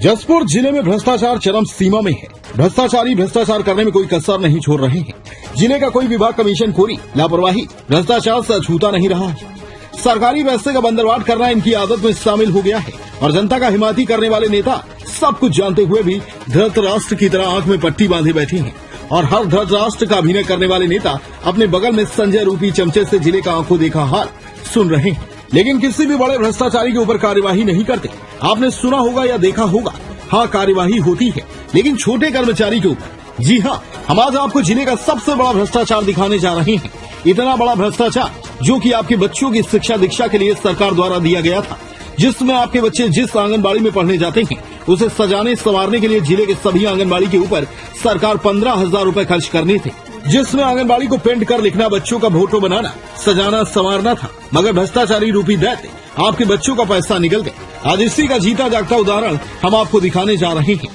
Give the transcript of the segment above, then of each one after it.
जसपुर जिले में भ्रष्टाचार चरम सीमा में है। भ्रष्टाचारी भ्रष्टाचार करने में कोई कसर नहीं छोड़ रहे हैं। जिले का कोई विभाग कमीशनखोरी, लापरवाही, भ्रष्टाचार से अछूता नहीं रहा है। सरकारी पैसे का बंदरवाट करना इनकी आदत में शामिल हो गया है और जनता का हिमायती करने वाले नेता सब कुछ जानते हुए भी धृतराष्ट्र की तरह आंख में पट्टी बांधे बैठे हैं और हर धृतराष्ट्र का अभिनय करने वाले नेता अपने बगल में संजय रूपी चमचे से जिले का आंखों देखा हाल सुन रहे हैं, लेकिन किसी भी बड़े भ्रष्टाचारी के ऊपर कार्यवाही नहीं करते। आपने सुना होगा या देखा होगा, हाँ कार्यवाही होती है, लेकिन छोटे कर्मचारी के ऊपर। जी हाँ, हम आज आपको जिले का सबसे बड़ा भ्रष्टाचार दिखाने जा रहे हैं। इतना बड़ा भ्रष्टाचार जो कि आपके बच्चों की शिक्षा दीक्षा के लिए सरकार द्वारा दिया गया था, जिसमें आपके बच्चे जिस आंगनबाड़ी में पढ़ने जाते हैं उसे सजाने संवारने के लिए जिले के सभी आंगनबाड़ी के ऊपर सरकार 15,000 रूपये खर्च करने थे, जिसमें आंगनबाड़ी को पेंट कर लिखना, बच्चों का फोटो बनाना, सजाना संवारना था। मगर भ्रष्टाचारी रूपी दैत्य आपके बच्चों का पैसा निकल गया। आज इसी का जीता जागता उदाहरण हम आपको दिखाने जा रहे हैं।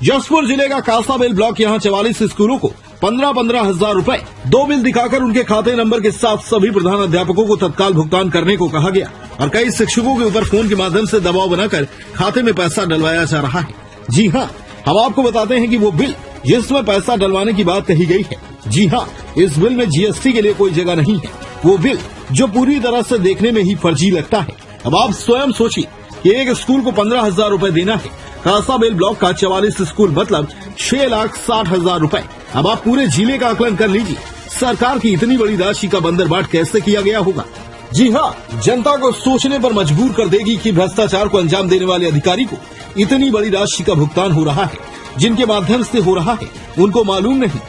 जसपुर जिले का कासाबेल ब्लॉक, यहाँ 44 स्कूलों को 15,000 रूपये 2 बिल दिखाकर उनके खाते नंबर के साथ सभी प्रधान अध्यापकों को तत्काल भुगतान करने को कहा गया और कई शिक्षकों के ऊपर फोन के माध्यम से दबाव बनाकर खाते में पैसा डलवाया जा रहा है। जी हाँ, हम आपको बताते हैं कि वो बिल जिसमें पैसा डलवाने की बात कही गई है, जी हाँ, इस बिल में जीएसटी के लिए कोई जगह नहीं है। वो बिल जो पूरी तरह से देखने में ही फर्जी लगता है। अब आप स्वयं सोचिए कि एक स्कूल को 15,000 रूपये देना है। कासाबेल ब्लॉक का 44 स्कूल मतलब 6,60,000 रूपये। अब आप पूरे जिले का आकलन कर लीजिए, सरकार की इतनी बड़ी राशि का बंदरबाट कैसे किया गया होगा। जी हाँ, जनता को सोचने पर मजबूर कर देगी कि भ्रष्टाचार को अंजाम देने वाले अधिकारी को इतनी बड़ी राशि का भुगतान हो रहा है, जिनके माध्यम से हो रहा है उनको मालूम नहीं।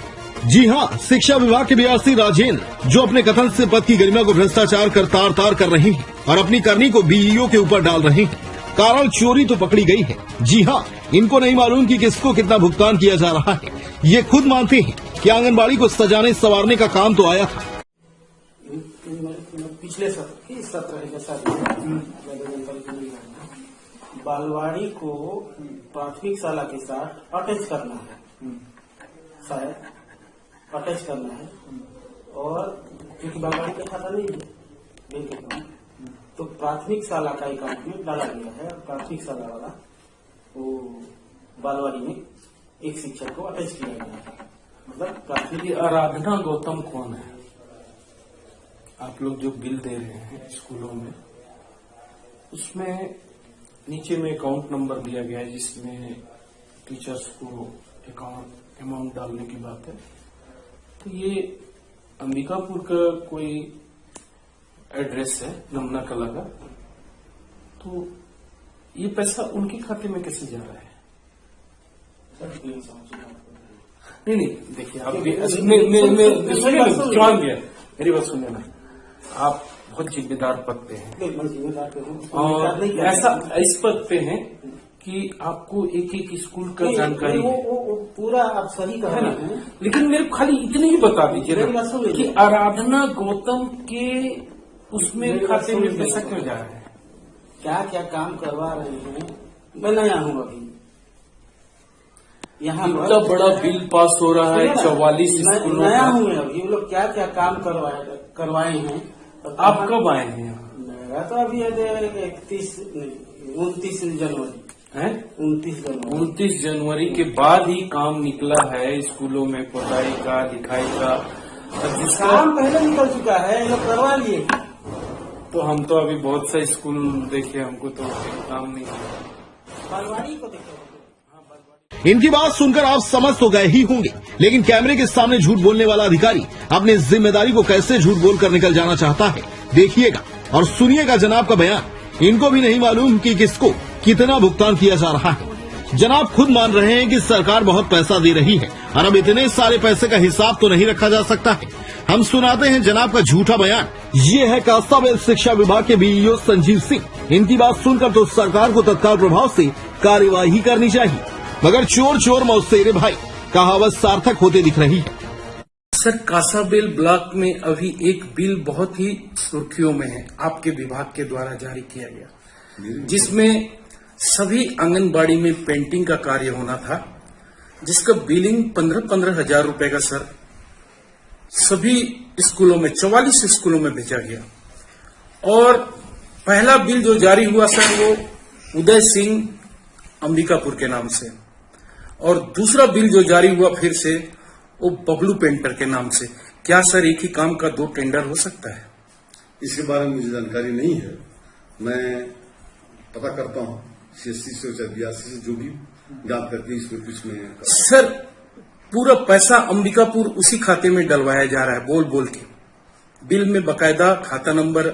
जी हाँ, शिक्षा विभाग के बीआरसी राजेंद्र जो अपने कथन से पद की गरिमा को भ्रष्टाचार कर तार तार कर रहे हैं और अपनी करनी को बीईओ के ऊपर डाल रहे हैं। कारण चोरी तो पकड़ी गई है। जी हाँ, इनको नहीं मालूम कि किसको कितना भुगतान किया जा रहा है। ये खुद मानते हैं कि आंगनबाड़ी को सजाने संवारने का काम तो आया था। पिछले सत्र बालवाड़ी को प्राथमिक शाला के साथ अटैच करना है, शायद अटैच करना है, और क्योंकि बालवाड़ी का खाता नहीं है बैंक अकाउंट, तो प्राथमिक शाला का अकाउंट में डाला गया है। प्राथमिक शाला वाला वो बालवाड़ी में एक शिक्षक को अटैच किया गया है। मतलब प्राथमिक। आराधना गौतम कौन है? आप लोग जो बिल दे रहे हैं स्कूलों में, उसमें नीचे में अकाउंट नंबर दिया गया है जिसमें टीचर्स को अमाउंट डालने की बात है। तो ये अंबिकापुर का कोई एड्रेस है, नमना कला का, तो ये पैसा उनके खाते में कैसे जा रहा है? नहीं, देखिए आप जवान दिया, मेरी बात सुनिए ना, आप बहुत जिम्मेदार पद पे हैं और ऐसा इस पद पे हैं कि आपको एक एक स्कूल का जानकारी है। वो पूरा आप सही कह रहे हैं, लेकिन मेरे को खाली इतने ही बता दीजिए ना कि आराधना गौतम के उसमें खाते में पैसा क्यों जा रहा है, क्या क्या काम करवा रहे हैं। मैं नया हूँ अभी यहाँ, इतना बड़ा बिल पास हो रहा है 44 स्कूलों नया हूँ अभी। ये लोग क्या क्या काम करवाए हैं। आप कब आए हैं यहाँ? मेरा तो अभी 29 जनवरी है। 29 जनवरी के बाद ही काम निकला है स्कूलों में, पढ़ाई का, लिखाई का, जिसका काम पहले निकल चुका है, ये लोग करवा लिए। तो हम तो अभी बहुत सा स्कूल देखे, हमको तो काम नहीं किया। बालवाड़ी को देखो। इनकी बात सुनकर आप समझ तो गए ही होंगे, लेकिन कैमरे के सामने झूठ बोलने वाला अधिकारी अपनी जिम्मेदारी को कैसे झूठ बोलकर निकल जाना चाहता है, देखिएगा और सुनिएगा जनाब का बयान। इनको भी नहीं मालूम कि किसको कितना भुगतान किया जा रहा है। जनाब खुद मान रहे हैं कि सरकार बहुत पैसा दे रही है और अब इतने सारे पैसे का हिसाब तो नहीं रखा जा सकता है। हम सुनाते हैं जनाब का झूठा बयान। ये है कासाबेल शिक्षा विभाग के बीईओ संजीव सिंह। इनकी बात सुनकर तो सरकार को तत्काल प्रभाव से कार्यवाही करनी चाहिए, मगर चोर चोर मौसेरे भाई कहावत सार्थक होते दिख रही है। सर, कासाबेल ब्लॉक में अभी एक बिल बहुत ही सुर्खियों में है, आपके विभाग के द्वारा जारी किया गया, जिसमें सभी आंगनबाड़ी में पेंटिंग का कार्य होना था, जिसका बिलिंग 15,000 रूपये का सर सभी स्कूलों में 44 स्कूलों में भेजा गया। और पहला बिल जो जारी हुआ सर वो उदय सिंह अंबिकापुर के नाम से, और दूसरा बिल जो जारी हुआ फिर से वो बबलू पेंटर के नाम से। क्या सर एक ही काम का 2 टेंडर हो सकता है? इसके बारे में मुझे जानकारी नहीं है। मैं पता करता हूँ CSC से चाहे BRC से, जो भी जांच करके इसमें कुछ में सर पूरा पैसा अंबिकापुर उसी खाते में डलवाया जा रहा है, बोल बोल के। बिल में बकायदा खाता नंबर,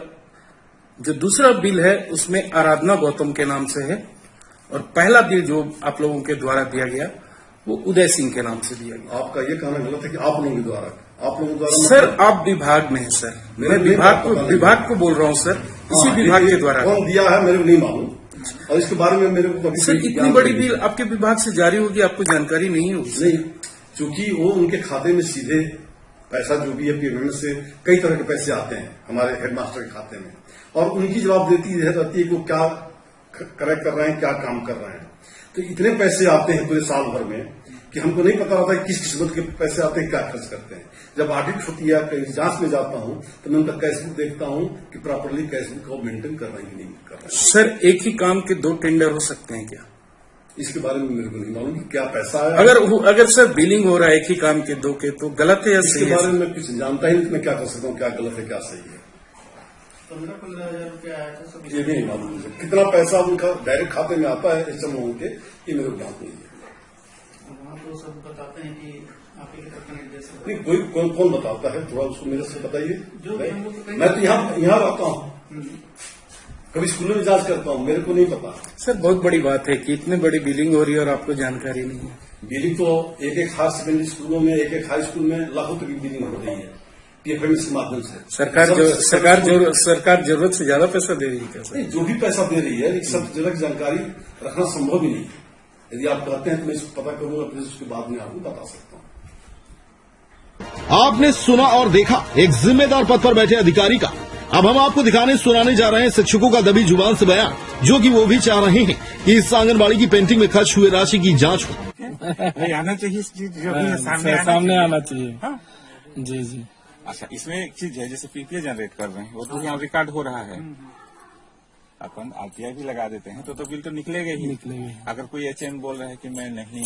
जो दूसरा बिल है उसमें आराधना गौतम के नाम से है, और पहला बिल जो आप लोगों के द्वारा दिया गया वो उदय सिंह के नाम से दिया गया। आपका ये कहना गलत है कि आप लोगों के द्वारा सर आप विभाग में है सर, मैं विभाग को बोल रहा हूँ सर, इसी विभाग के द्वारा कौन दिया है मेरे को नहीं मालूम, और इसके बारे में मेरे को कभी सर इतनी बड़ी बिल आपके विभाग से जारी होगी, आपको जानकारी नहीं होगी? नहीं, चूंकि वो उनके खाते में सीधे पैसा जो भी है पेमेंट से कई तरह के पैसे आते हैं हमारे हेडमास्टर के खाते में, और उनकी जवाबदेही रहती है कि वो क्या करेक्ट कर रहे हैं, क्या काम कर रहे हैं। तो इतने पैसे आते हैं पूरे साल भर में कि हमको नहीं पता होता है किस किस्मत के पैसे आते हैं, क्या खर्च करते हैं। जब ऑडिट होती है, कहीं जांच में जाता हूं तो मैं उनका कैश बुक देखता हूं कि प्रॉपरली कैश बुक को मेंटेन कर रहे हैं कि नहीं कर रहे हैं। सर एक ही काम के 2 टेंडर हो सकते हैं क्या? इसके बारे में मेरे को नहीं मालूम कि क्या पैसा है। अगर सर बिलिंग हो रहा है एक ही काम के 2 के, तो गलत है या सही है? इसके बारे में मैं कुछ जानता ही नहीं कि मैं क्या कर सकता हूँ, क्या गलत है क्या सही है। 15,000 रुपया आया था सब। ये भी नहीं मालूम मुझे कितना पैसा उनका डायरेक्ट खाते में आता है इस समूह के, ये मेरे को ज्ञात नहीं है। वहाँ तो सब बताते हैं कि आप ही के तरफ निर्देशक। नहीं, कोई कौन बताता है, थोड़ा उसको मेरे से बताइए। जो भी हम लोग तो कहीं- मैं तो यहाँ रहता हूँ, कभी स्कूलों में जांच करता हूँ, मेरे को नहीं पता। सर बहुत बड़ी बात है कि इतनी बड़ी बिलिंग हो रही है और आपको जानकारी नहीं है। बिलिंग तो एक हायर सेकेंडरी स्कूलों में, एक हाई स्कूल में लाखों तक की बिलिंग हो रही है PFMS के माध्यम से। सरकार जरूरत से ज्यादा पैसा दे रही है क्या सर? नहीं, जो भी पैसा दे रही है लेकिन सब जगह की जानकारी रखना संभव ही नहीं है। यदि आप कहते हैं तो मैं इसको पता करूंगा, फिर उसके बाद में आपको बता सकता हूँ। आपने सुना और देखा एक जिम्मेदार पद पर बैठे अधिकारी का। अब हम आपको दिखाने सुनाने जा रहे हैं शिक्षकों का दबी जुबान से बयान, जो कि वो भी चाह रहे हैं कि इस आंगनबाड़ी की पेंटिंग में खर्च हुए राशि की जांच हो। आना चाहिए इस चीज जो भी है, सामने आना चाहिए। हाँ? जी जी। अच्छा, इसमें एक चीज है, जैसे पीपीए जनरेट कर रहे हैं वो तो यहाँ रिकॉर्ड हो रहा है, अपन RTI भी लगा देते हैं तो बिल तो निकलेगा ही। अगर कोई HM बोल रहा है कि मैं नहीं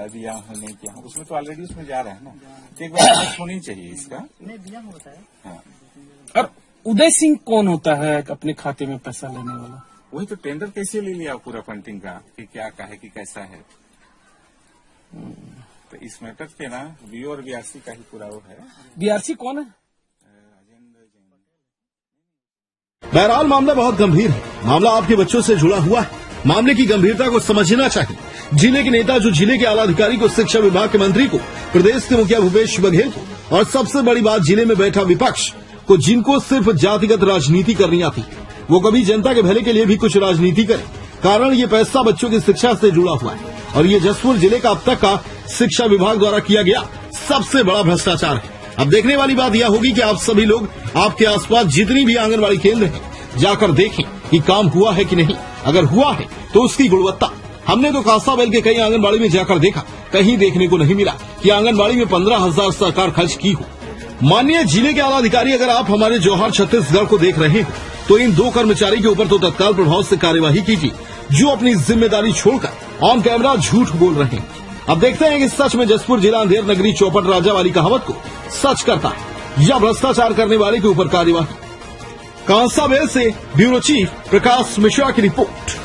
दिया हूँ, नहीं किया हूँ, उसमें तो ऑलरेडी उसमें जा रहा है ना, तो एक बार जांच होनी चाहिए इसका। नहीं दिया होता है। हाँ, और उदय सिंह कौन होता है अपने खाते में पैसा लेने वाला? वही तो टेंडर कैसे ले लिया पूरा फंडिंग का, कि क्या का है कि कैसा है। तो इस मैटर पे ना BO और BRC का ही पूरा वो है। BRC कौन है? बहरहाल मामला बहुत गंभीर है। मामला आपके बच्चों से जुड़ा हुआ है। मामले की गंभीरता को समझना चाहिए। जिले के नेता जो जिले के आला अधिकारी को, शिक्षा विभाग के मंत्री को, प्रदेश के मुखिया भूपेश बघेल को, और सबसे बड़ी बात जिले में बैठा विपक्ष को, जिनको सिर्फ जातिगत राजनीति करनी आती है, वो कभी जनता के भले के लिए भी कुछ राजनीति करे। कारण ये पैसा बच्चों की शिक्षा से जुड़ा हुआ है, और ये जसपुर जिले का अब तक का शिक्षा विभाग द्वारा किया गया सबसे बड़ा भ्रष्टाचार है। अब देखने वाली बात यह होगी कि आप सभी लोग आपके आसपास जितनी भी आंगनबाड़ी केंद्र हैं जाकर देखें कि काम हुआ है कि नहीं। अगर हुआ है तो उसकी गुणवत्ता। हमने तो कासाबेल के कई आंगनबाड़ी में जाकर देखा, कहीं देखने को नहीं मिला कि आंगनबाड़ी में 15,000 सरकार खर्च की हो। माननीय जिले के आला अधिकारी, अगर आप हमारे जौहर छत्तीसगढ़ को देख रहे हो तो इन 2 कर्मचारी के ऊपर तो तत्काल प्रभाव से कार्यवाही कीजिए, जो अपनी जिम्मेदारी छोड़कर ऑन कैमरा झूठ बोल रहे हैं। अब देखते हैं कि सच में जसपुर जिला अंधेर नगरी चौपट राजा वाली कहावत को सच करता है या भ्रष्टाचार करने वाले के ऊपर कार्यवाही। कांसाबेल से ब्यूरो चीफ प्रकाश मिश्रा की रिपोर्ट।